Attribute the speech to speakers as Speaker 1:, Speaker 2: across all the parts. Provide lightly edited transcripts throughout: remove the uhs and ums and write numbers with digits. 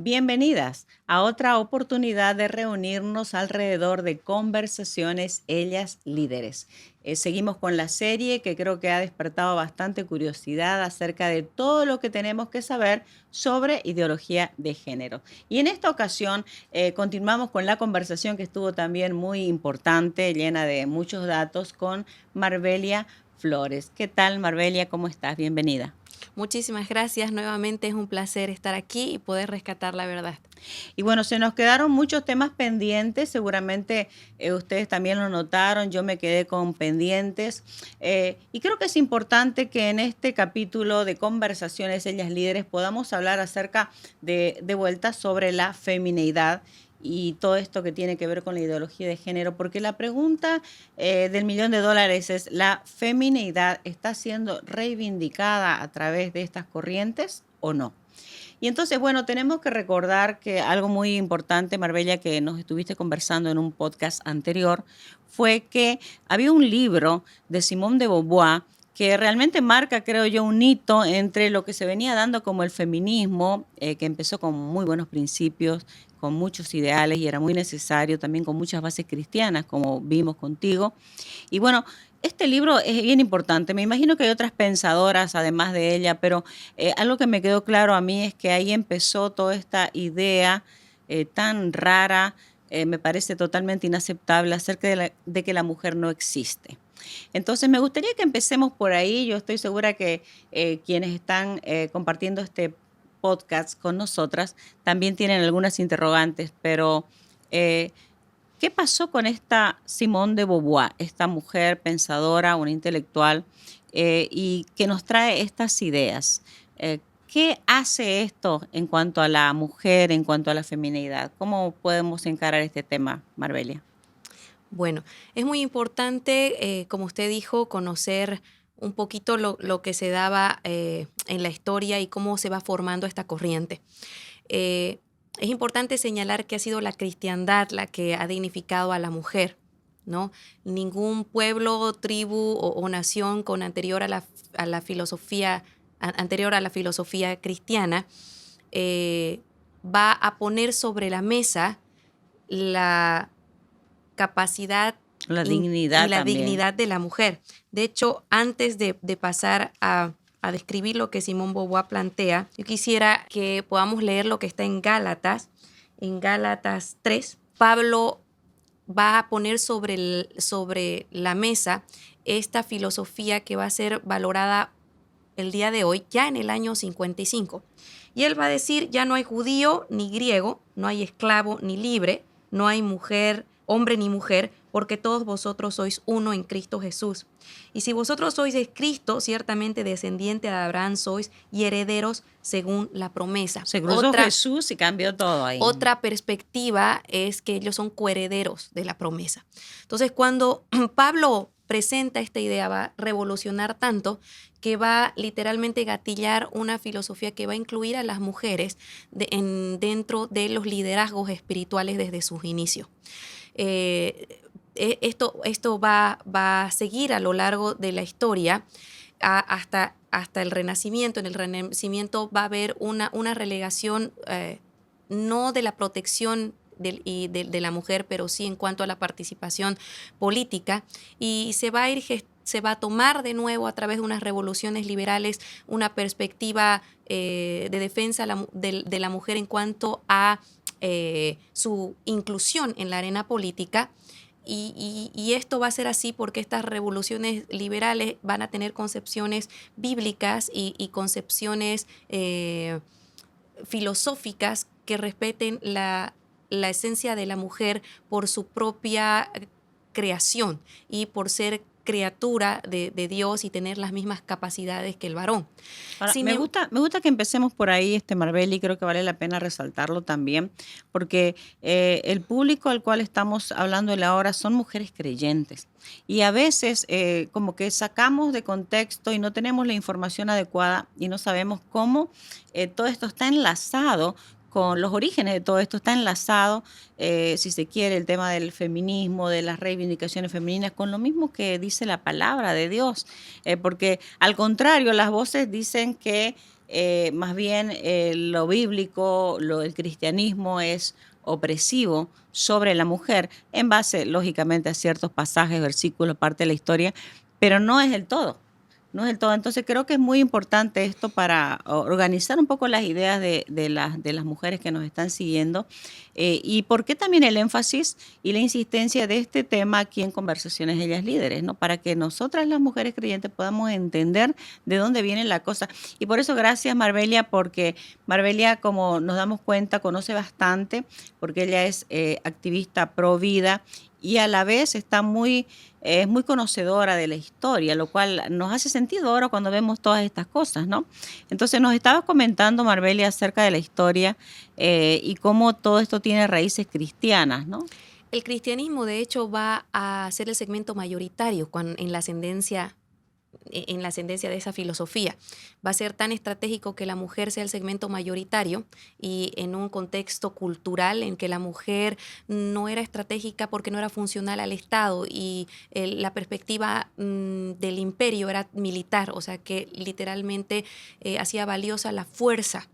Speaker 1: Bienvenidas a otra oportunidad de reunirnos alrededor de conversaciones Ellas Líderes. Seguimos con la serie que creo que ha despertado bastante curiosidad acerca de todo lo que tenemos que saber sobre ideología de género. Y en esta ocasión continuamos con la conversación que estuvo también muy importante, llena de muchos datos, con Marbelia Flores. ¿Qué tal, Marbelia? ¿Cómo estás? Bienvenida.
Speaker 2: Muchísimas gracias. Nuevamente es un placer estar aquí y poder rescatar la verdad.
Speaker 1: Y bueno, se nos quedaron muchos temas pendientes, seguramente ustedes también lo notaron, yo me quedé con pendientes y creo que es importante que en este capítulo de Conversaciones Ellas Líderes podamos hablar acerca de vuelta sobre la femineidad y todo esto que tiene que ver con la ideología de género, porque la pregunta del $1.000.000 es, ¿la femineidad está siendo reivindicada a través de estas corrientes o no? Y entonces, bueno, tenemos que recordar que algo muy importante, Marbella, que nos estuviste conversando en un podcast anterior, fue que había un libro de Simone de Beauvoir que realmente marca, creo yo, un hito entre lo que se venía dando como el feminismo, que empezó con muy buenos principios, con muchos ideales y era muy necesario, también con muchas bases cristianas, como vimos contigo. Y bueno, este libro es bien importante. Me imagino que hay otras pensadoras además de ella, pero algo que me quedó claro a mí es que ahí empezó toda esta idea tan rara, me parece totalmente inaceptable, acerca de que la mujer no existe. Entonces, me gustaría que empecemos por ahí. Yo estoy segura que quienes están compartiendo este podcast con nosotras también tienen algunas interrogantes, pero eh, ¿qué pasó con esta Simone de Beauvoir, esta mujer pensadora, una intelectual, y que nos trae estas ideas? ¿Qué hace esto en cuanto a la mujer, en cuanto a la feminidad? ¿Cómo podemos encarar este tema, Marbelia?
Speaker 2: Bueno, es muy importante, como usted dijo, conocer un poquito lo que se daba en la historia y cómo se va formando esta corriente. Es importante señalar que ha sido la cristiandad la que ha dignificado a la mujer, ¿no? Ningún pueblo, tribu o nación con a la filosofía, anterior a la filosofía cristiana eh, va a poner sobre la mesa la capacidad
Speaker 1: La
Speaker 2: y
Speaker 1: dignidad
Speaker 2: la
Speaker 1: también.
Speaker 2: dignidad de la mujer. De hecho, antes de pasar a describir lo que Simón Beauvoir plantea, yo quisiera que podamos leer lo que está en Gálatas 3. Pablo va a poner sobre la mesa esta filosofía que va a ser valorada el día de hoy, ya en el año 55. Y él va a decir, ya no hay judío ni griego, no hay esclavo ni libre, no hay mujer, hombre ni mujer, porque todos vosotros sois uno en Cristo Jesús. Y si vosotros sois de Cristo, ciertamente descendiente de Abraham sois y herederos según la promesa.
Speaker 1: Se cruzó Jesús y cambió todo ahí.
Speaker 2: Otra perspectiva es que ellos son coherederos de la promesa. Entonces, cuando Pablo presenta esta idea, va a revolucionar tanto que va literalmente gatillar una filosofía que va a incluir a las mujeres dentro de los liderazgos espirituales desde sus inicios. Esto va a seguir a lo largo de la historia hasta el Renacimiento. En el Renacimiento va a haber una relegación no de la protección de la mujer, pero sí en cuanto a la participación política, y se va a tomar de nuevo a través de unas revoluciones liberales una perspectiva de defensa de la mujer en cuanto a su inclusión en la arena política. Y esto va a ser así porque estas revoluciones liberales van a tener concepciones bíblicas y concepciones filosóficas que respeten la esencia de la mujer por su propia creación y por ser criatura de Dios y tener las mismas capacidades que el varón.
Speaker 1: Ahora, me gusta que empecemos por ahí, Marbella, y creo que vale la pena resaltarlo también, porque el público al cual estamos hablando ahora son mujeres creyentes. Y a veces como que sacamos de contexto y no tenemos la información adecuada y no sabemos cómo todo esto está enlazado con los orígenes de todo esto, está enlazado, si se quiere, el tema del feminismo, de las reivindicaciones femeninas, con lo mismo que dice la palabra de Dios. Porque al contrario, las voces dicen que más bien lo bíblico, el cristianismo es opresivo sobre la mujer en base, lógicamente, a ciertos pasajes, versículos, parte de la historia, pero no es el todo. No es el todo. Entonces creo que es muy importante esto para organizar un poco las ideas de las mujeres que nos están siguiendo y por qué también el énfasis y la insistencia de este tema aquí en Conversaciones Ellas Líderes, ¿no? Para que nosotras las mujeres creyentes podamos entender de dónde viene la cosa. Y por eso gracias Marbelia, porque Marbelia, como nos damos cuenta, conoce bastante, porque ella es activista pro vida y a la vez está es muy conocedora de la historia, lo cual nos hace sentido ahora cuando vemos todas estas cosas, ¿no? Entonces nos estabas comentando, Marbelia, acerca de la historia y cómo todo esto tiene raíces cristianas, ¿no?
Speaker 2: El cristianismo, de hecho, va a ser el segmento mayoritario en la ascendencia de esa filosofía. Va a ser tan estratégico que la mujer sea el segmento mayoritario y en un contexto cultural en que la mujer no era estratégica porque no era funcional al Estado y la perspectiva del imperio era militar, o sea que literalmente hacía valiosa la fuerza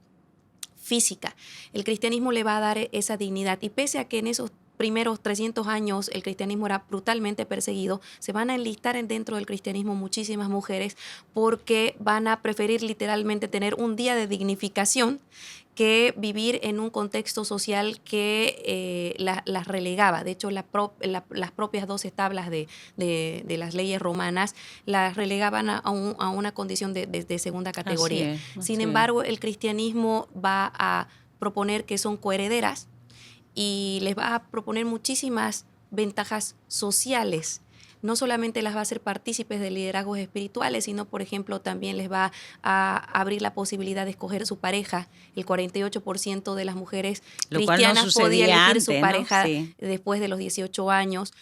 Speaker 2: física. El cristianismo le va a dar esa dignidad y pese a que en esos primeros 300 años el cristianismo era brutalmente perseguido, se van a enlistar dentro del cristianismo muchísimas mujeres porque van a preferir literalmente tener un día de dignificación que vivir en un contexto social que las relegaba. De hecho, las propias 12 tablas de las leyes romanas las relegaban a una condición de segunda categoría. Sin embargo, el cristianismo va a proponer que son coherederas y les va a proponer muchísimas ventajas sociales. No solamente las va a hacer partícipes de liderazgos espirituales, sino, por ejemplo, también les va a abrir la posibilidad de escoger su pareja. El 48% de las mujeres cristianas podía elegir su pareja, ¿no? Sí. Después de los 18 años.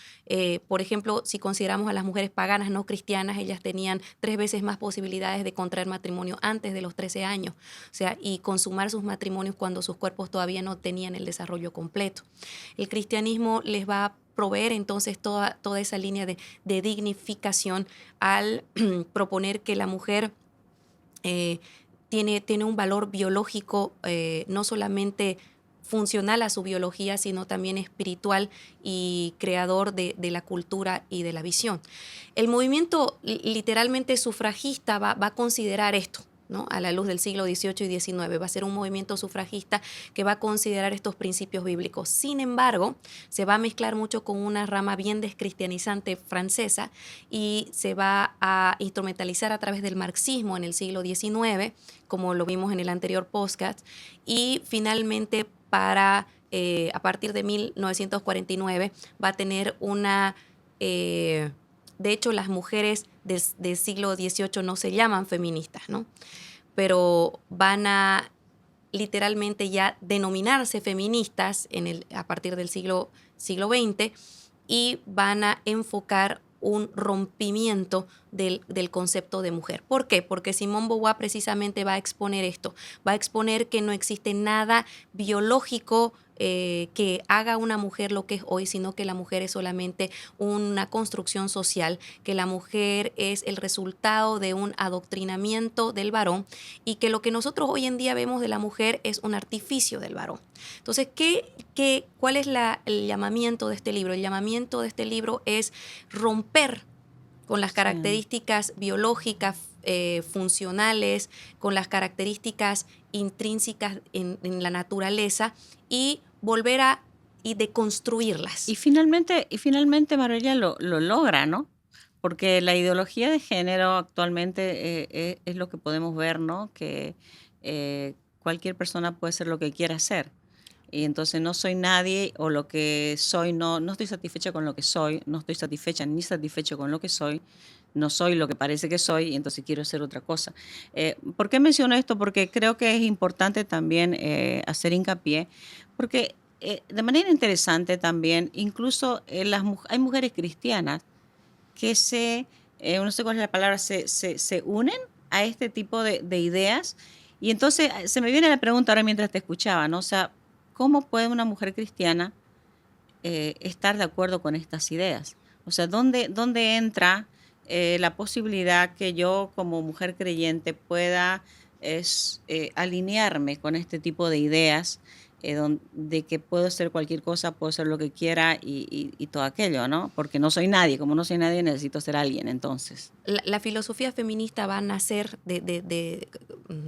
Speaker 2: Por ejemplo, si consideramos a las mujeres paganas no cristianas, ellas tenían 3 veces más posibilidades de contraer matrimonio antes de los 13 años. O sea, y consumar sus matrimonios cuando sus cuerpos todavía no tenían el desarrollo completo. El cristianismo les va a proveer entonces toda esa línea de dignificación al proponer que la mujer tiene un valor biológico no solamente funcional a su biología, sino también espiritual y creador de la cultura y de la visión. El movimiento literalmente sufragista va a considerar esto, ¿no? A la luz del siglo XVIII y XIX. Va a ser un movimiento sufragista que va a considerar estos principios bíblicos. Sin embargo, se va a mezclar mucho con una rama bien descristianizante francesa y se va a instrumentalizar a través del marxismo en el siglo XIX, como lo vimos en el anterior podcast, y finalmente a partir de 1949 va a tener una... de hecho, las mujeres del siglo XVIII no se llaman feministas, ¿no? Pero van a literalmente ya denominarse feministas a partir del siglo XX y van a enfocar un rompimiento del concepto de mujer. ¿Por qué? Porque Simone Beauvoir precisamente va a exponer esto, va a exponer que no existe nada biológico que haga una mujer lo que es hoy, sino que la mujer es solamente una construcción social, que la mujer es el resultado de un adoctrinamiento del varón y que lo que nosotros hoy en día vemos de la mujer es un artificio del varón. Entonces, ¿cuál es el llamamiento de este libro? El llamamiento de este libro es romper con las características biológicas, funcionales, con las características intrínsecas en la naturaleza y volver y deconstruirlas.
Speaker 1: Y finalmente Marbelia lo logra, ¿no? Porque la ideología de género actualmente es lo que podemos ver, ¿no? Que cualquier persona puede ser lo que quiera ser. Y entonces no soy nadie o lo que soy, no estoy satisfecha con lo que soy, no estoy satisfecha ni satisfecho con lo que soy, no soy lo que parece que soy y entonces quiero ser otra cosa. ¿Por qué menciono esto? Porque creo que es importante también hacer hincapié, porque de manera interesante también, incluso hay mujeres cristianas que no sé cuál es la palabra, se unen a este tipo de ideas y entonces se me viene la pregunta ahora mientras te escuchaba, ¿no? O sea, ¿cómo puede una mujer cristiana estar de acuerdo con estas ideas? O sea, ¿dónde entra la posibilidad que yo como mujer creyente pueda es alinearme con este tipo de ideas, de que puedo ser cualquier cosa, puedo ser lo que quiera y todo aquello, ¿no? Porque no soy nadie, como no soy nadie necesito ser alguien, entonces.
Speaker 2: La filosofía feminista va a nacer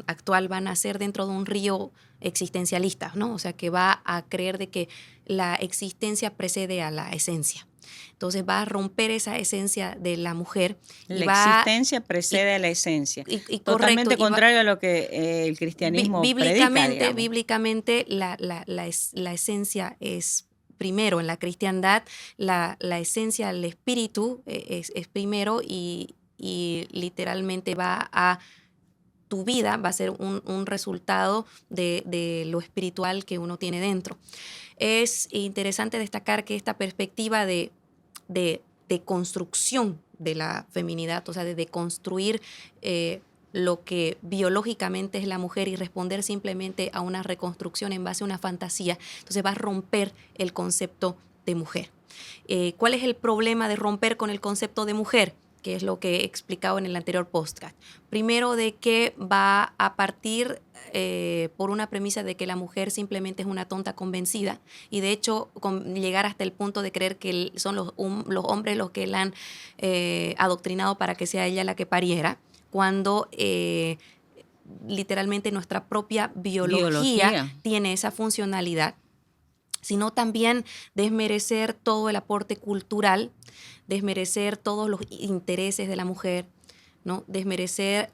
Speaker 2: actual, va a nacer dentro de un río existencialista, ¿no? O sea, que va a creer de que la existencia precede a la esencia. Entonces va a romper esa esencia de la mujer y
Speaker 1: La
Speaker 2: va,
Speaker 1: existencia
Speaker 2: y,
Speaker 1: precede a la esencia.
Speaker 2: y correcto,
Speaker 1: Totalmente
Speaker 2: y va,
Speaker 1: contrario a lo que el cristianismo predica,
Speaker 2: bíblicamente,
Speaker 1: digamos.
Speaker 2: bíblicamente la esencia es primero. En la cristiandad, la esencia, el espíritu es primero y literalmente tu vida va a ser un resultado de lo espiritual que uno tiene dentro. Es interesante destacar que esta perspectiva de construcción de la feminidad, o sea, de construir lo que biológicamente es la mujer y responder simplemente a una reconstrucción en base a una fantasía, entonces va a romper el concepto de mujer. ¿Cuál es el problema de romper con el concepto de mujer? Que es lo que he explicado en el anterior podcast. Primero, de que va a partir por una premisa de que la mujer simplemente es una tonta convencida y de hecho llegar hasta el punto de creer que son los hombres los que la han adoctrinado para que sea ella la que pariera, cuando literalmente nuestra propia biología
Speaker 1: Biología.
Speaker 2: tiene esa funcionalidad, sino también desmerecer todo el aporte cultural, desmerecer todos los intereses de la mujer, ¿no? Desmerecer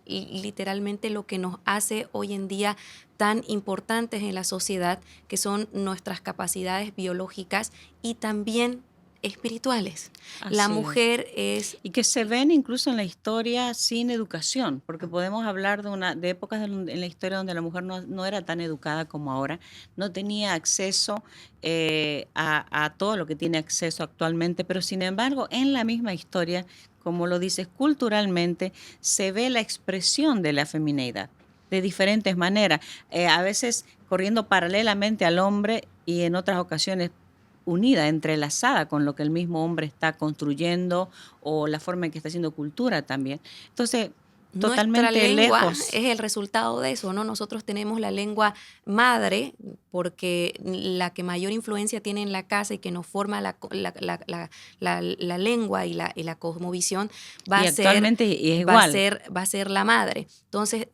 Speaker 2: literalmente lo que nos hace hoy en día tan importantes en la sociedad, que son nuestras capacidades biológicas y también espirituales. La
Speaker 1: Así es.
Speaker 2: mujer es...
Speaker 1: Y que se ven incluso en la historia sin educación, porque podemos hablar de épocas en la historia donde la mujer no era tan educada como ahora, no tenía acceso a todo lo que tiene acceso actualmente, pero sin embargo en la misma historia, como lo dices, culturalmente se ve la expresión de la femineidad de diferentes maneras, a veces corriendo paralelamente al hombre y en otras ocasiones unida, entrelazada con lo que el mismo hombre está construyendo o la forma en que está haciendo cultura también. Entonces,
Speaker 2: Nuestra
Speaker 1: totalmente
Speaker 2: lengua
Speaker 1: lejos.
Speaker 2: es el resultado de eso, ¿no? Nosotros tenemos la lengua madre, porque la que mayor influencia tiene en la casa y que nos forma la lengua y la cosmovisión
Speaker 1: Y actualmente es igual.
Speaker 2: va a ser la madre. Entonces,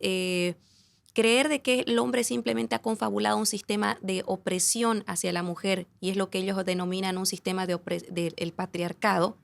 Speaker 2: creer de que el hombre simplemente ha confabulado un sistema de opresión hacia la mujer, y es lo que ellos denominan un sistema del patriarcado,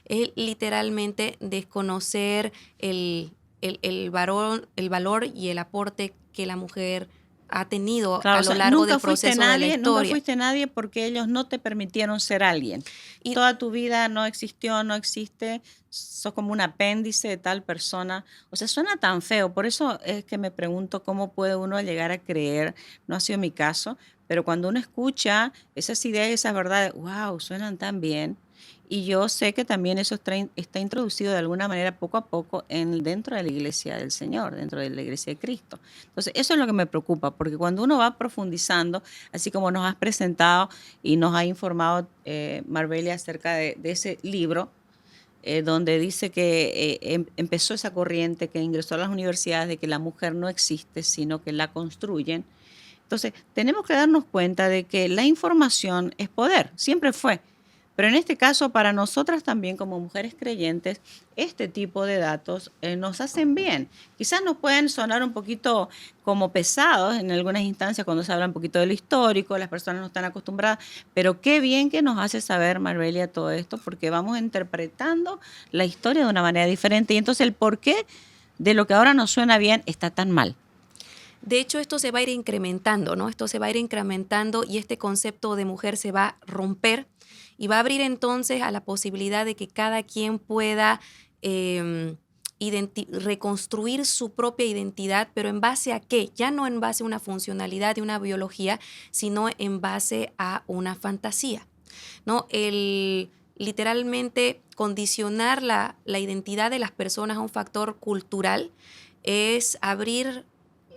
Speaker 2: es literalmente desconocer el valor y el aporte que la mujer ha tenido
Speaker 1: Claro,
Speaker 2: a
Speaker 1: o
Speaker 2: lo
Speaker 1: sea,
Speaker 2: largo del proceso de la
Speaker 1: nunca
Speaker 2: historia.
Speaker 1: fuiste nadie porque ellos no te permitieron ser alguien.
Speaker 2: Y
Speaker 1: Toda tu vida no existió, no existe, sos como un apéndice de tal persona. O sea, suena tan feo. Por eso es que me pregunto cómo puede uno llegar a creer, no ha sido mi caso, pero cuando uno escucha esas ideas, esas verdades, wow, suenan tan bien. Y yo sé que también eso está introducido de alguna manera poco a poco dentro de la iglesia del Señor, dentro de la iglesia de Cristo. Entonces, eso es lo que me preocupa, porque cuando uno va profundizando, así como nos has presentado y nos ha informado Marbelia acerca de ese libro, donde dice que empezó esa corriente que ingresó a las universidades de que la mujer no existe, sino que la construyen. Entonces, tenemos que darnos cuenta de que la información es poder, siempre fue. Pero en este caso, para nosotras también como mujeres creyentes, este tipo de datos nos hacen bien. Quizás nos pueden sonar un poquito como pesados en algunas instancias cuando se habla un poquito de lo histórico, las personas no están acostumbradas, pero qué bien que nos hace saber, Marbelia, todo esto, porque vamos interpretando la historia de una manera diferente y entonces el porqué de lo que ahora nos suena bien está tan mal.
Speaker 2: de hecho, esto se va a ir incrementando, ¿no? Esto se va a ir incrementando y este concepto de mujer se va a romper y va a abrir entonces a la posibilidad de que cada quien pueda reconstruir su propia identidad, pero ¿en base a qué? Ya no en base a una funcionalidad de una biología, sino en base a una fantasía, ¿no? Literalmente condicionar la identidad de las personas a un factor cultural es abrir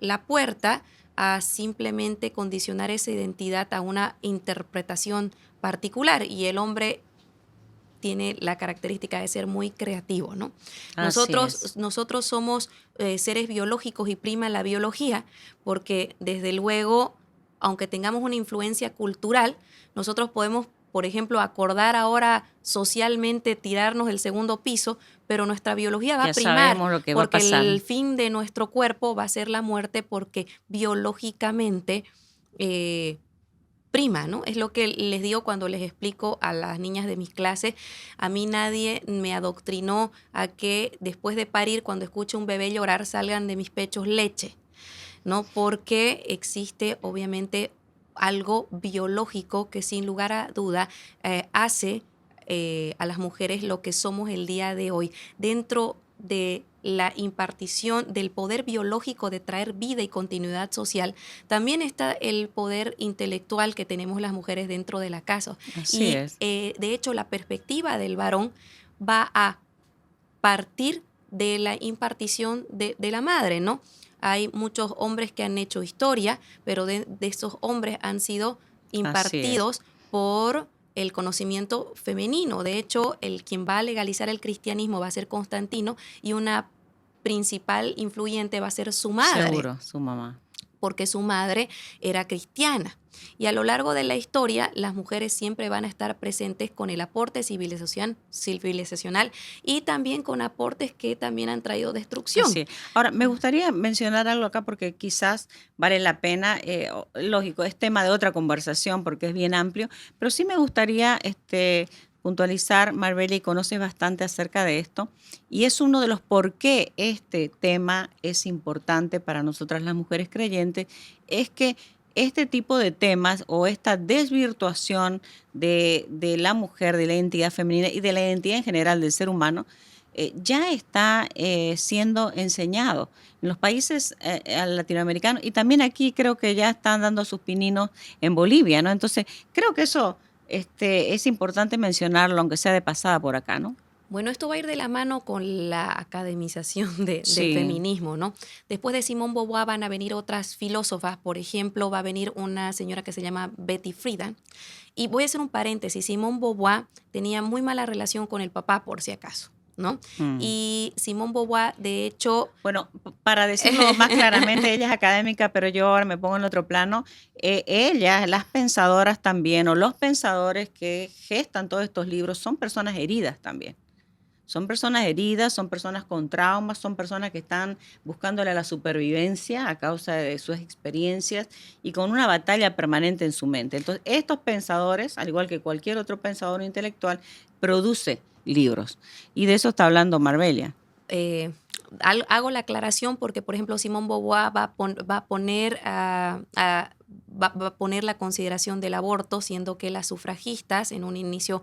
Speaker 2: la puerta a simplemente condicionar esa identidad a una interpretación particular, y el hombre tiene la característica de ser muy creativo, ¿no?
Speaker 1: Así es.
Speaker 2: Nosotros somos seres biológicos y prima la biología, porque desde luego, aunque tengamos una influencia cultural, nosotros podemos, por ejemplo, acordar ahora socialmente tirarnos del segundo piso, pero nuestra biología va a
Speaker 1: Ya
Speaker 2: primar,
Speaker 1: sabemos lo que va a
Speaker 2: porque
Speaker 1: pasar.
Speaker 2: el fin de nuestro cuerpo va a ser la muerte, porque biológicamente prima, ¿no? Es lo que les digo cuando les explico a las niñas de mis clases. A mí nadie me adoctrinó a que después de parir, cuando escuche un bebé llorar, salgan de mis pechos leche, ¿no? Porque existe obviamente algo biológico que sin lugar a duda hace a las mujeres lo que somos el día de hoy. Dentro de la impartición del poder biológico de traer vida y continuidad social, también está el poder intelectual que tenemos las mujeres dentro de la casa.
Speaker 1: Así
Speaker 2: Y
Speaker 1: es.
Speaker 2: de hecho la perspectiva del varón va a partir de la impartición de la madre, ¿no? Hay muchos hombres que han hecho historia, pero de esos hombres han sido
Speaker 1: Así es.
Speaker 2: impartidos por el conocimiento femenino. De hecho, quien va a legalizar el cristianismo va a ser Constantino y una principal influyente va a ser su madre,
Speaker 1: Seguro, su mamá.
Speaker 2: porque su madre era cristiana. Y a lo largo de la historia, las mujeres siempre van a estar presentes con el aporte civilizacional y también con aportes que también han traído destrucción.
Speaker 1: Así es. Ahora, me gustaría mencionar algo acá porque quizás vale la pena, lógico, es tema de otra conversación porque es bien amplio, pero sí me gustaría puntualizar, Marbella, y conoces bastante acerca de esto, y es uno de los por qué este tema es importante para nosotras las mujeres creyentes, es que este tipo de temas o esta desvirtuación de la mujer, de la identidad femenina y de la identidad en general del ser humano, ya está siendo enseñado en los países latinoamericanos y también aquí creo que ya están dando sus pininos en Bolivia, ¿no? Entonces, creo que eso es importante mencionarlo, aunque sea de pasada por acá, ¿no?
Speaker 2: Bueno, esto va a ir de la mano con la academización del
Speaker 1: Sí,
Speaker 2: feminismo, ¿no? Después de Simone Beauvoir van a venir otras filósofas, por ejemplo, va a venir una señora que se llama Betty Friedan. Y voy a hacer un paréntesis, Simone Beauvoir tenía muy mala relación con el papá, por si acaso, ¿no?
Speaker 1: mm.
Speaker 2: Y Simone Beauvoir, de hecho,
Speaker 1: Bueno, para decirlo más claramente, ella es académica, pero yo ahora me pongo en otro plano. Ellas, las pensadoras también, o los pensadores que gestan todos estos libros, son personas heridas también. Son personas heridas, son personas con traumas, son personas que están buscándole a la supervivencia a causa de sus experiencias y con una batalla permanente en su mente. Entonces, estos pensadores, al igual que cualquier otro pensador intelectual, produce libros. Y de eso está hablando Marbella.
Speaker 2: eh, hago la aclaración porque, por ejemplo, Simone Beauvoir va a poner va a poner la consideración del aborto, siendo que las sufragistas en un inicio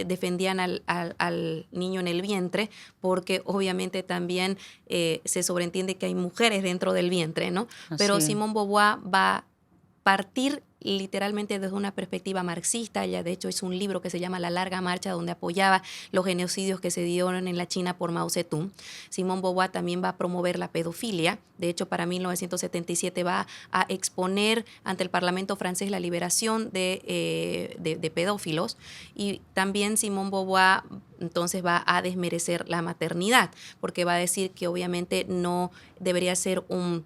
Speaker 2: defendían al niño en el vientre, porque obviamente también se sobreentiende que hay mujeres dentro del vientre, ¿no? Pero
Speaker 1: Así es.
Speaker 2: Simone Beauvoir va a partir literalmente desde una perspectiva marxista. Ella de hecho hizo un libro que se llama La larga marcha, donde apoyaba los genocidios que se dieron en la China por Mao Zedong. Simone Beauvoir también va a promover la pedofilia. De hecho, para 1977 va a exponer ante el Parlamento francés la liberación de pedófilos. Y también Simone Beauvoir entonces va a desmerecer la maternidad, porque va a decir que obviamente no debería ser un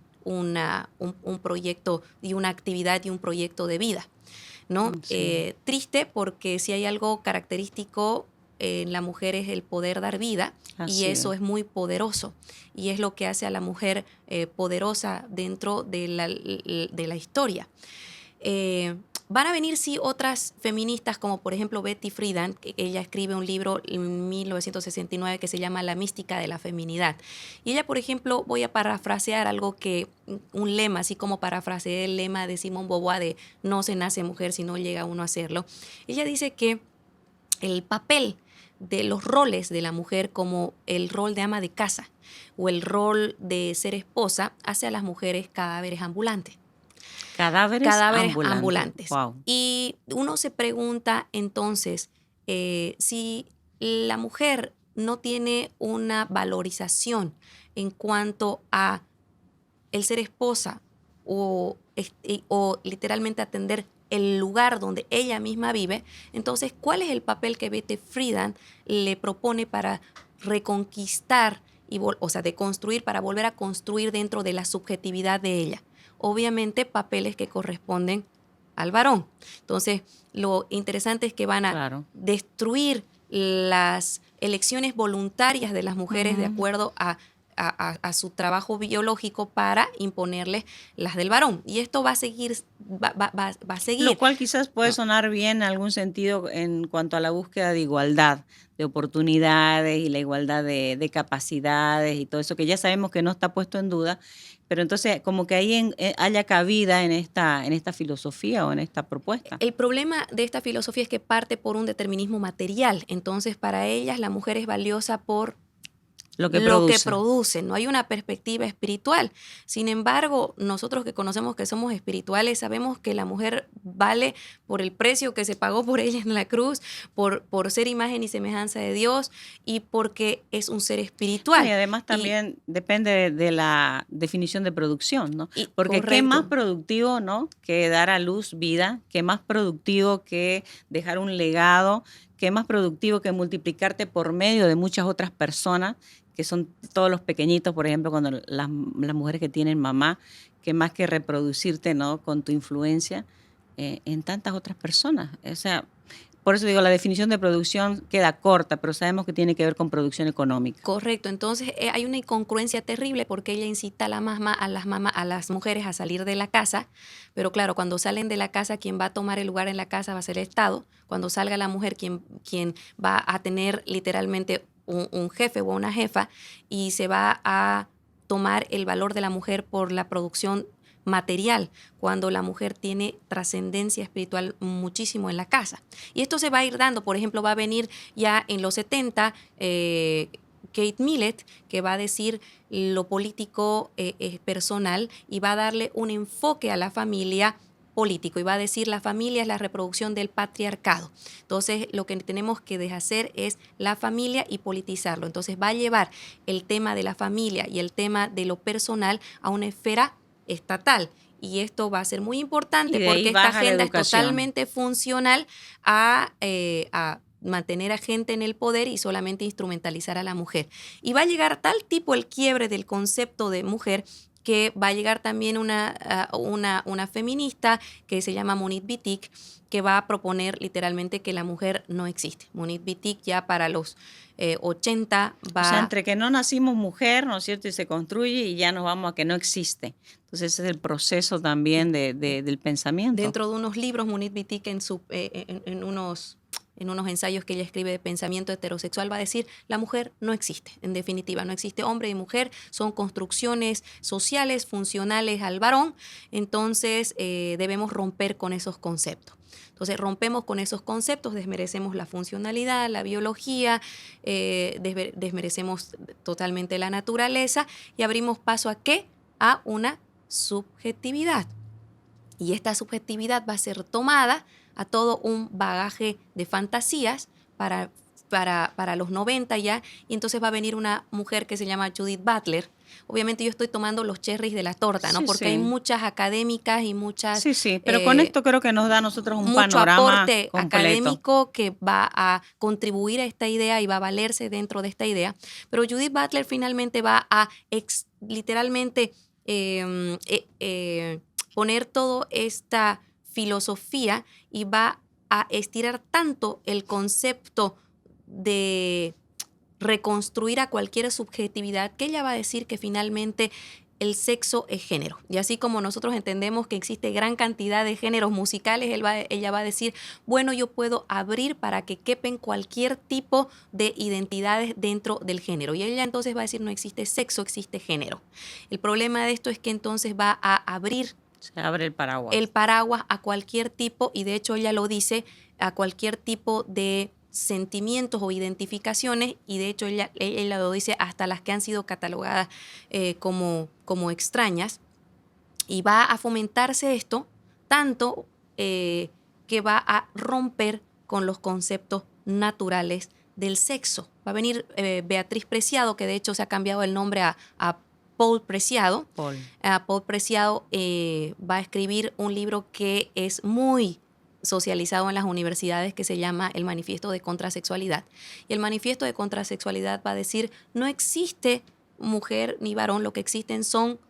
Speaker 2: proyecto y una actividad y un proyecto de vida, ¿no?
Speaker 1: Sí,
Speaker 2: Triste porque si hay algo característico en la mujer es el poder dar vida y
Speaker 1: así
Speaker 2: eso
Speaker 1: es.
Speaker 2: es muy poderoso y es lo que hace a la mujer poderosa dentro de la historia. Van a venir, sí, otras feministas, como por ejemplo Betty Friedan, que ella escribe un libro en 1969 que se llama La mística de la feminidad. Y ella, por ejemplo, voy a parafrasear un lema, así como parafraseé el lema de Simone Beauvoir de no se nace mujer, sino llega uno a serlo. Ella dice que el papel de los roles de la mujer, como el rol de ama de casa o el rol de ser esposa, hace a las mujeres cadáveres ambulantes.
Speaker 1: Cadáveres
Speaker 2: Cadáveres
Speaker 1: ambulantes.
Speaker 2: ambulantes.
Speaker 1: Wow.
Speaker 2: Y uno se pregunta entonces si la mujer no tiene una valorización en cuanto a el ser esposa o literalmente atender el lugar donde ella misma vive. Entonces, ¿cuál es el papel que Betty Friedan le propone para reconquistar, o sea, de construir, para volver a construir dentro de la subjetividad de ella? Obviamente, papeles que corresponden al varón. Entonces, lo interesante es que van a
Speaker 1: Claro.
Speaker 2: destruir las elecciones voluntarias de las mujeres de acuerdo a su trabajo biológico para imponerles las del varón. Y esto va a seguir, va a seguir.
Speaker 1: Lo cual quizás puede sonar bien en algún sentido en cuanto a la búsqueda de igualdad, de oportunidades y la igualdad de capacidades y todo eso, que ya sabemos que no está puesto en duda, pero entonces como que ahí haya cabida en esta filosofía o en esta propuesta.
Speaker 2: El problema de esta filosofía es que parte por un determinismo material. Entonces, para ellas la mujer es valiosa por
Speaker 1: Lo que
Speaker 2: produce, no hay una perspectiva espiritual. Sin embargo, nosotros que conocemos que somos espirituales, sabemos que la mujer vale por el precio que se pagó por ella en la cruz, por ser imagen y semejanza de Dios y porque es un ser espiritual.
Speaker 1: Y además también depende de la definición de producción, ¿no? Porque
Speaker 2: correcto.
Speaker 1: qué más productivo, ¿no?, que dar a luz vida, qué más productivo que dejar un legado, qué más productivo que multiplicarte por medio de muchas otras personas, que son todos los pequeñitos, por ejemplo, cuando las mujeres que tienen mamá, que más que reproducirte, ¿no?, con tu influencia en tantas otras personas. O sea, por eso digo, la definición de producción queda corta, pero sabemos que tiene que ver con producción económica.
Speaker 2: Correcto, entonces hay una incongruencia terrible porque ella incita a las mujeres a salir de la casa, pero claro, cuando salen de la casa, quien va a tomar el lugar en la casa va a ser el Estado. Cuando salga la mujer, quien va a tener literalmente un jefe o una jefa, y se va a tomar el valor de la mujer por la producción material, cuando la mujer tiene trascendencia espiritual muchísimo en la casa. Y esto se va a ir dando, por ejemplo, va a venir ya en los 70 Kate Millett, que va a decir lo político es personal y va a darle un enfoque a la familia político y va a decir la familia es la reproducción del patriarcado. Entonces, lo que tenemos que deshacer es la familia y politizarlo. Entonces, va a llevar el tema de la familia y el tema de lo personal a una esfera estatal. Y esto va a ser muy importante porque esta agenda es totalmente funcional a mantener a gente en el poder y solamente instrumentalizar a la mujer. Y va a llegar tal tipo el quiebre del concepto de mujer que va a llegar también una feminista que se llama Monique Wittig, que va a proponer literalmente que la mujer no existe. Monique Wittig ya para los 80 va...
Speaker 1: O sea, entre que no nacimos mujer, ¿no es cierto?, y se construye y ya nos vamos a que no existe. Entonces ese es el proceso también del pensamiento.
Speaker 2: Dentro de unos libros, Monique Wittig en unos ensayos que ella escribe de pensamiento heterosexual va a decir la mujer no existe, en definitiva, no existe hombre y mujer, son construcciones sociales funcionales al varón, entonces debemos romper con esos conceptos. Entonces rompemos con esos conceptos, desmerecemos la funcionalidad, la biología, desmerecemos totalmente la naturaleza y abrimos paso ¿a qué? A una subjetividad. Y esta subjetividad va a ser tomada a todo un bagaje de fantasías para los 90 ya, y entonces va a venir una mujer que se llama Judith Butler. Obviamente yo estoy tomando los cherries de la torta, ¿no?
Speaker 1: Sí,
Speaker 2: porque
Speaker 1: sí.
Speaker 2: hay muchas académicas y muchas...
Speaker 1: Sí, pero con esto creo que nos da a nosotros un
Speaker 2: mucho
Speaker 1: panorama
Speaker 2: aporte
Speaker 1: completo.
Speaker 2: académico que va a contribuir a esta idea y va a valerse dentro de esta idea. Pero Judith Butler finalmente va a literalmente poner toda esta filosofía y va a estirar tanto el concepto de reconstruir a cualquier subjetividad que ella va a decir que finalmente el sexo es género. Y así como nosotros entendemos que existe gran cantidad de géneros musicales, ella va a decir, bueno, yo puedo abrir para que quepen cualquier tipo de identidades dentro del género. Y ella entonces va a decir, no existe sexo, existe género. El problema de esto es que entonces va a abrir
Speaker 1: se abre el paraguas.
Speaker 2: El paraguas a cualquier tipo, y de hecho ella lo dice, a cualquier tipo de sentimientos o identificaciones, y de hecho ella lo dice hasta las que han sido catalogadas como extrañas, y va a fomentarse esto tanto que va a romper con los conceptos naturales del sexo. Va a venir Beatriz Preciado, que de hecho se ha cambiado el nombre a Paul Preciado. Paul Preciado va a escribir un libro que es muy socializado en las universidades que se llama el Manifiesto de Contrasexualidad. Y el Manifiesto de Contrasexualidad va a decir, no existe mujer ni varón, lo que existen son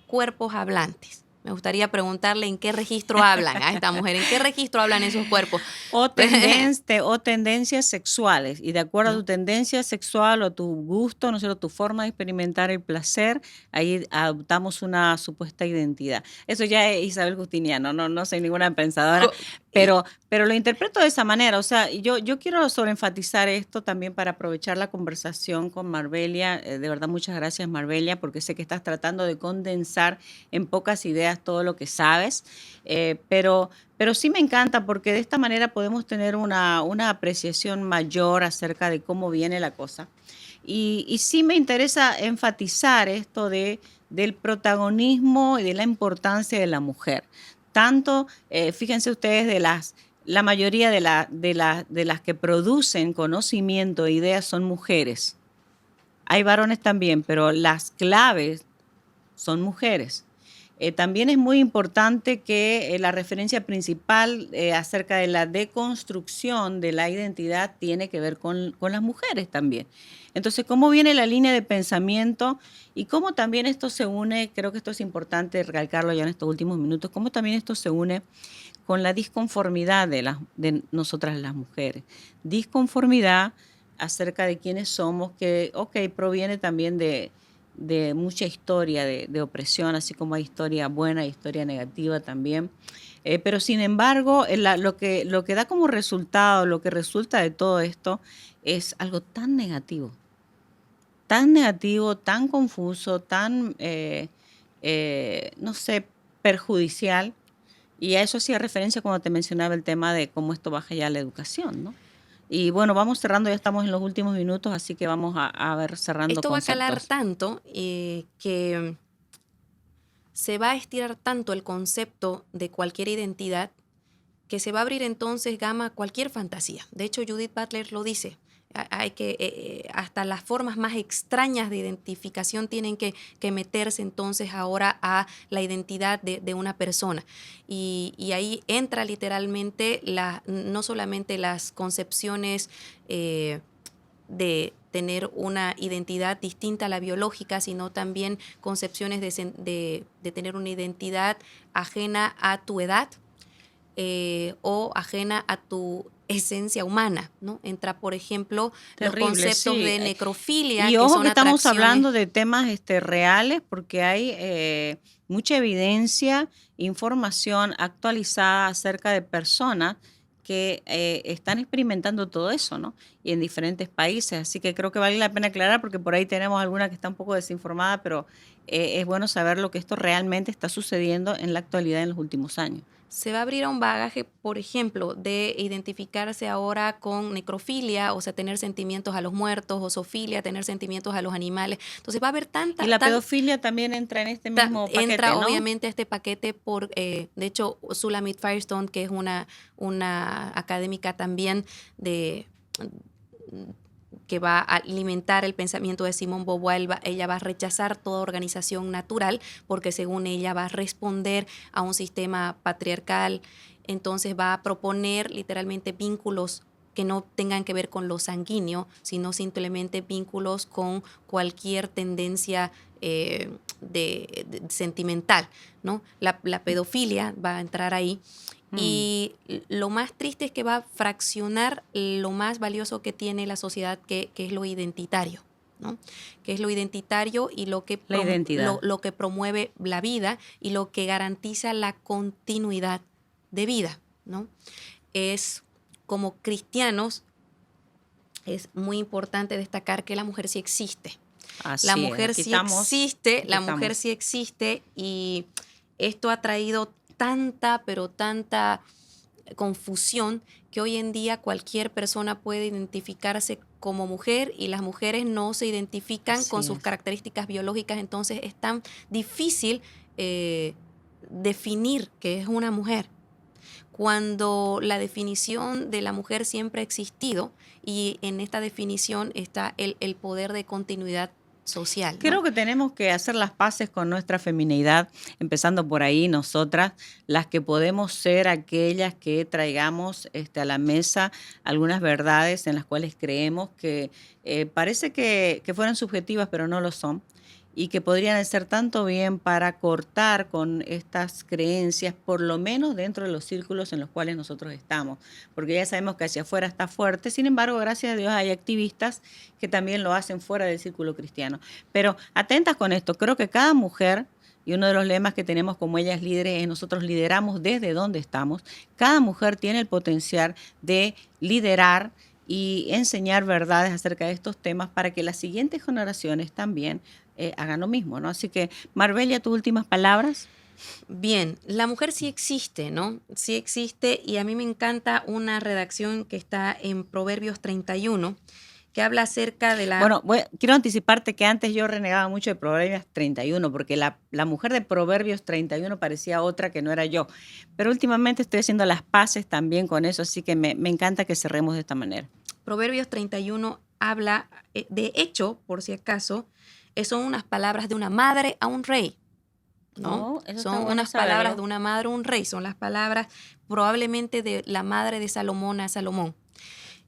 Speaker 2: cuerpos hablantes. Me gustaría preguntarle en qué registro hablan a esta mujer, en qué registro hablan esos cuerpos.
Speaker 1: O tendencias sexuales. Y de acuerdo a
Speaker 2: ¿No?
Speaker 1: tu tendencia sexual o tu gusto, ¿no es cierto?, tu forma de experimentar el placer, ahí adoptamos una supuesta identidad. Eso ya es Isabel Justiniano, no soy ninguna pensadora, pero lo interpreto de esa manera. O sea, yo quiero sobreenfatizar esto también para aprovechar la conversación con Marbelia. De verdad, muchas gracias, Marbelia, porque sé que estás tratando de condensar en pocas ideas todo lo que sabes, pero sí me encanta porque de esta manera podemos tener una apreciación mayor acerca de cómo viene la cosa. Y sí me interesa enfatizar esto del protagonismo y de la importancia de la mujer. Tanto, fíjense ustedes, la mayoría de las que producen conocimiento e ideas son mujeres. Hay varones también, pero las claves son mujeres. También es muy importante que la referencia principal acerca de la deconstrucción de la identidad tiene que ver con las mujeres también. Entonces, ¿cómo viene la línea de pensamiento y cómo también esto se une? Creo que esto es importante recalcarlo ya en estos últimos minutos, cómo también esto se une con la disconformidad de nosotras las mujeres. Disconformidad acerca de quiénes somos, que, proviene también de mucha historia de opresión, así como hay historia buena y historia negativa también. Pero sin embargo, lo que da como resultado, lo que resulta de todo esto, es algo tan negativo, tan confuso, tan, no sé, perjudicial. Y a eso hacía referencia cuando te mencionaba el tema de cómo esto baja ya la educación, ¿no? Y bueno, vamos cerrando, ya estamos en los últimos minutos, así que vamos a ver cerrando
Speaker 2: Esto va a calar
Speaker 1: conceptos.
Speaker 2: tanto que se va a estirar tanto el concepto de cualquier identidad que se va a abrir entonces gama a cualquier fantasía. De hecho, Judith Butler lo dice. Hay que, hasta las formas más extrañas de identificación tienen que meterse entonces ahora a la identidad de una persona. Y ahí entra literalmente no solamente las concepciones de tener una identidad distinta a la biológica, sino también concepciones de tener una identidad ajena a tu edad, o ajena a tu esencia humana, ¿no? Entra, por ejemplo, los conceptos
Speaker 1: Sí.
Speaker 2: de necrofilia,
Speaker 1: Y
Speaker 2: que
Speaker 1: ojo
Speaker 2: son
Speaker 1: que estamos
Speaker 2: atracciones.
Speaker 1: hablando de temas reales porque hay mucha evidencia, información actualizada acerca de personas que están experimentando todo eso, ¿no? Y en diferentes países. Así que creo que vale la pena aclarar porque por ahí tenemos alguna que está un poco desinformada, pero es bueno saber lo que esto realmente está sucediendo en la actualidad en los últimos años.
Speaker 2: Se va a abrir a un bagaje, por ejemplo, de identificarse ahora con necrofilia, o sea, tener sentimientos a los muertos, o zoofilia, tener sentimientos a los animales. Entonces va a haber
Speaker 1: Y la pedofilia también entra en este mismo paquete,
Speaker 2: entra
Speaker 1: ¿no?
Speaker 2: obviamente a este paquete de hecho, Sulamit Firestone, que es una académica también que va a alimentar el pensamiento de Simone Beauvoir, ella va a rechazar toda organización natural porque según ella va a responder a un sistema patriarcal, entonces va a proponer literalmente vínculos que no tengan que ver con lo sanguíneo, simplemente vínculos con cualquier tendencia sentimental, ¿no? La pedofilia va a entrar ahí. Y lo más triste es que va a fraccionar lo más valioso que tiene la sociedad, que es lo identitario, ¿no? Que es lo identitario y lo que promueve la vida y lo que garantiza la continuidad de vida, ¿no? Es como cristianos, es muy importante destacar que la mujer sí existe. La mujer sí existe y esto ha traído tanta, pero tanta confusión que hoy en día cualquier persona puede identificarse como mujer y las mujeres no se identifican con sus características biológicas, entonces es tan difícil definir qué es una mujer, cuando la definición de la mujer siempre ha existido y en esta definición está el poder de continuidad social, ¿no?
Speaker 1: Creo que tenemos que hacer las paces con nuestra feminidad, empezando por ahí nosotras, las que podemos ser aquellas que traigamos a la mesa algunas verdades en las cuales creemos que parece que fueran subjetivas, pero no lo son, y que podrían hacer tanto bien para cortar con estas creencias, por lo menos dentro de los círculos en los cuales nosotros estamos, porque ya sabemos que hacia afuera está fuerte. Sin embargo, gracias a Dios hay activistas que también lo hacen fuera del círculo cristiano. Pero atentas con esto, creo que cada mujer, y uno de los lemas que tenemos como ellas líderes es nosotros lideramos desde donde estamos, cada mujer tiene el potencial de liderar y enseñar verdades acerca de estos temas para que las siguientes generaciones también hagan lo mismo, ¿no? Así que, Marbella, tus últimas palabras.
Speaker 2: Bien, la mujer sí existe, ¿no? Sí existe, y a mí me encanta una redacción que está en Proverbios 31, que habla acerca de la...
Speaker 1: Bueno, quiero anticiparte que antes yo renegaba mucho de Proverbios 31, porque la mujer de Proverbios 31 parecía otra que no era yo. Pero últimamente estoy haciendo las paces también con eso, así que me encanta que cerremos de esta manera.
Speaker 2: Proverbios 31 habla, de hecho, por si acaso, son unas palabras de una madre a un rey, ¿no?
Speaker 1: Eso está
Speaker 2: Son
Speaker 1: bueno
Speaker 2: unas
Speaker 1: saberlo.
Speaker 2: palabras de una madre a un rey, son las palabras probablemente de la madre de Salomón a Salomón.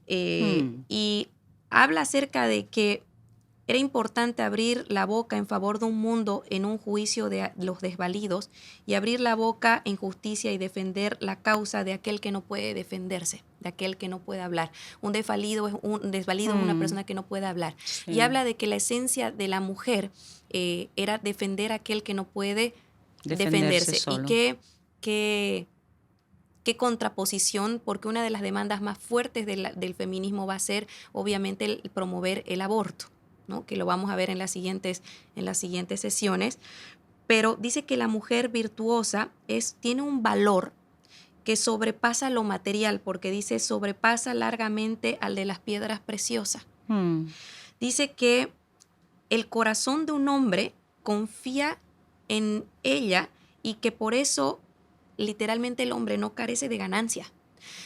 Speaker 2: Y habla acerca de que era importante abrir la boca en favor de un mundo en un juicio de los desvalidos, y abrir la boca en justicia y defender la causa de aquel que no puede defenderse, de aquel que no puede hablar. Un desvalido es una persona que no puede hablar.
Speaker 1: Sí.
Speaker 2: Y habla de que la esencia de la mujer era defender a aquel que no puede defenderse.
Speaker 1: Solo.
Speaker 2: Y qué contraposición, porque una de las demandas más fuertes del feminismo va a ser obviamente el promover el aborto, ¿no? Que lo vamos a ver en las siguientes sesiones. Pero dice que la mujer virtuosa tiene un valor que sobrepasa lo material, porque dice sobrepasa largamente al de las piedras preciosas. Dice que el corazón de un hombre confía en ella, y que por eso literalmente el hombre no carece de ganancia.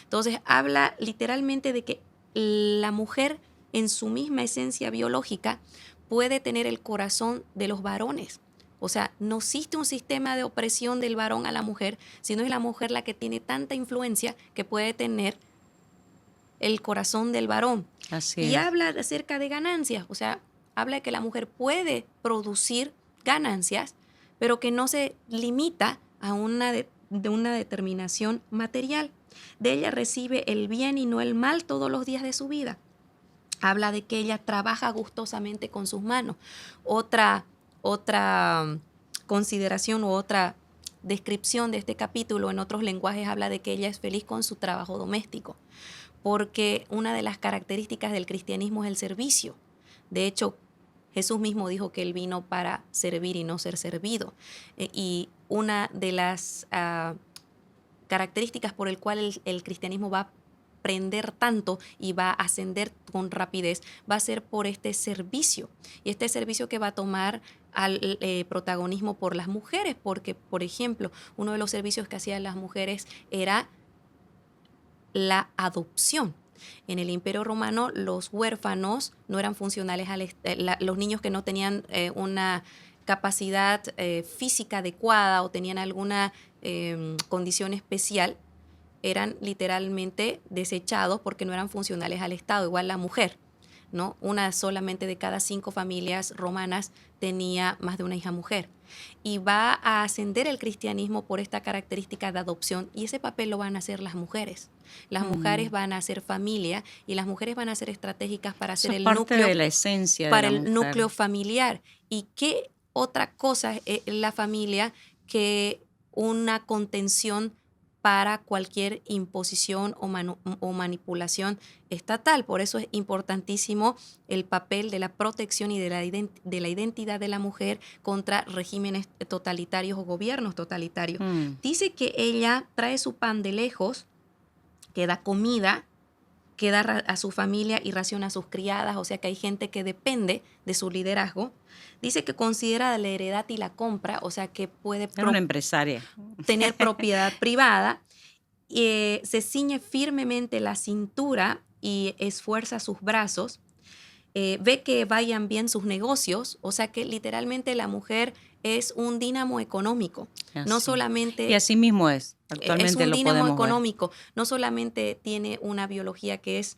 Speaker 2: Entonces habla literalmente de que la mujer en su misma esencia biológica puede tener el corazón de los varones. O sea, no existe un sistema de opresión del varón a la mujer, sino es la mujer la que tiene tanta influencia que puede tener el corazón del varón.
Speaker 1: Así
Speaker 2: y
Speaker 1: es.
Speaker 2: Habla acerca de ganancias, o sea, habla de que la mujer puede producir ganancias, pero que no se limita a de una determinación material. De ella recibe el bien y no el mal todos los días de su vida. Habla de que ella trabaja gustosamente con sus manos. Otra consideración u otra descripción de este capítulo en otros lenguajes habla de que ella es feliz con su trabajo doméstico, porque una de las características del cristianismo es el servicio. De hecho, Jesús mismo dijo que él vino para servir y no ser servido. Y una de las características por el cual el cristianismo va a aprender tanto y va a ascender con rapidez va a ser por este servicio. Y este servicio que va a tomar al protagonismo por las mujeres, porque, por ejemplo, uno de los servicios que hacían las mujeres era la adopción. En el Imperio Romano, los huérfanos no eran funcionales, los niños que no tenían una capacidad física adecuada o tenían alguna condición especial, eran literalmente desechados porque no eran funcionales al Estado. Igual la mujer, ¿no? Una solamente de cada 5 familias romanas tenía más de una hija mujer. Y va a ascender el cristianismo por esta característica de adopción, y ese papel lo van a hacer las mujeres. Las mujeres van a hacer familia, y las mujeres van a ser estratégicas para hacer el núcleo
Speaker 1: de la esencia
Speaker 2: para
Speaker 1: de la
Speaker 2: el
Speaker 1: mujer.
Speaker 2: núcleo familiar. ¿Y qué otra cosa es la familia que una contención para cualquier imposición o manipulación estatal? Por eso es importantísimo el papel de la protección y de la identidad de la mujer contra regímenes totalitarios o gobiernos totalitarios. Dice que ella trae su pan de lejos, que da comida, que da a su familia y raciona a sus criadas, o sea que hay gente que depende de su liderazgo. Dice que considera la heredad y la compra, o sea que puede
Speaker 1: una empresaria.
Speaker 2: tener propiedad privada. Se ciñe firmemente la cintura y esfuerza sus brazos. ve que vayan bien sus negocios, o sea que literalmente la mujer es un dínamo económico, no
Speaker 1: Así. Y
Speaker 2: solamente
Speaker 1: así mismo es.
Speaker 2: es
Speaker 1: Actualmente
Speaker 2: un
Speaker 1: lo
Speaker 2: dínamo
Speaker 1: podemos ver.
Speaker 2: económico, no solamente tiene una biología que es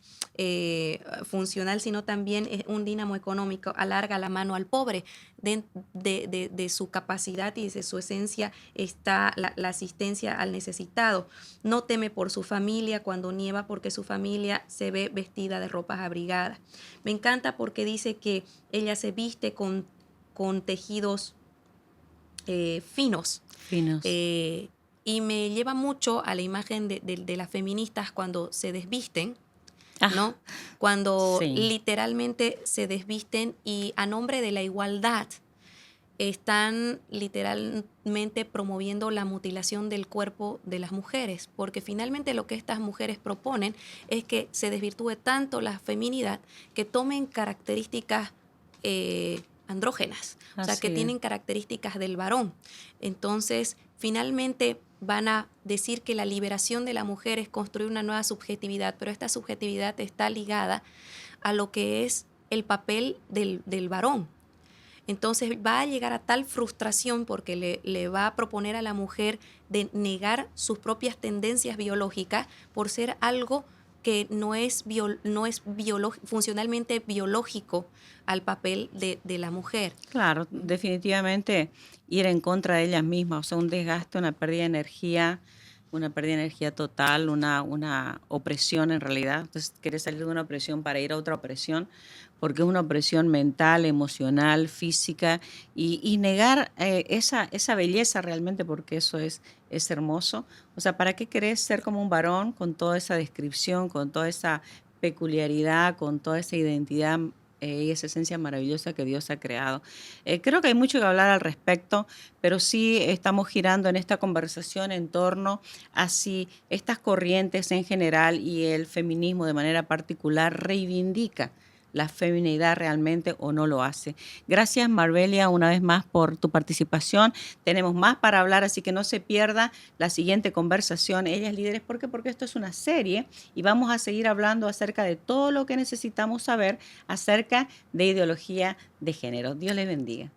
Speaker 2: funcional, sino también es un dínamo económico, alarga la mano al pobre. De su capacidad y de su esencia está la asistencia al necesitado. No teme por su familia cuando nieva porque su familia se ve vestida de ropas abrigadas. Me encanta porque dice que ella se viste con tejidos finos.
Speaker 1: Finos.
Speaker 2: Eh, y me lleva mucho a la imagen de las feministas cuando se desvisten,
Speaker 1: Ah,
Speaker 2: ¿no? Cuando
Speaker 1: sí.
Speaker 2: literalmente se desvisten y a nombre de la igualdad están literalmente promoviendo la mutilación del cuerpo de las mujeres, porque finalmente lo que estas mujeres proponen es que se desvirtúe tanto la feminidad que tomen características andrógenas, o sea, que
Speaker 1: Así es.
Speaker 2: tienen características del varón. Entonces, finalmente van a decir que la liberación de la mujer es construir una nueva subjetividad, pero esta subjetividad está ligada a lo que es el papel del varón. Entonces va a llegar a tal frustración porque le va a proponer a la mujer de negar sus propias tendencias biológicas por ser algo que funcionalmente biológico al papel de la mujer.
Speaker 1: Claro, definitivamente ir en contra de ellas mismas, o sea, un desgaste, una pérdida de energía total, una opresión en realidad. Entonces, quieres salir de una opresión para ir a otra opresión, porque es una opresión mental, emocional, física, y negar esa belleza realmente, porque eso es hermoso. O sea, ¿para qué querés ser como un varón con toda esa descripción, con toda esa peculiaridad, con toda esa identidad? Y esa esencia maravillosa que Dios ha creado. Creo que hay mucho que hablar al respecto, pero sí estamos girando en esta conversación en torno a si estas corrientes en general y el feminismo de manera particular reivindica la feminidad realmente o no lo hace. Gracias, Marbelia, una vez más por tu participación. Tenemos más para hablar, así que no se pierda la siguiente conversación. Ellas líderes, ¿por qué? Porque esto es una serie y vamos a seguir hablando acerca de todo lo que necesitamos saber acerca de ideología de género. Dios les bendiga.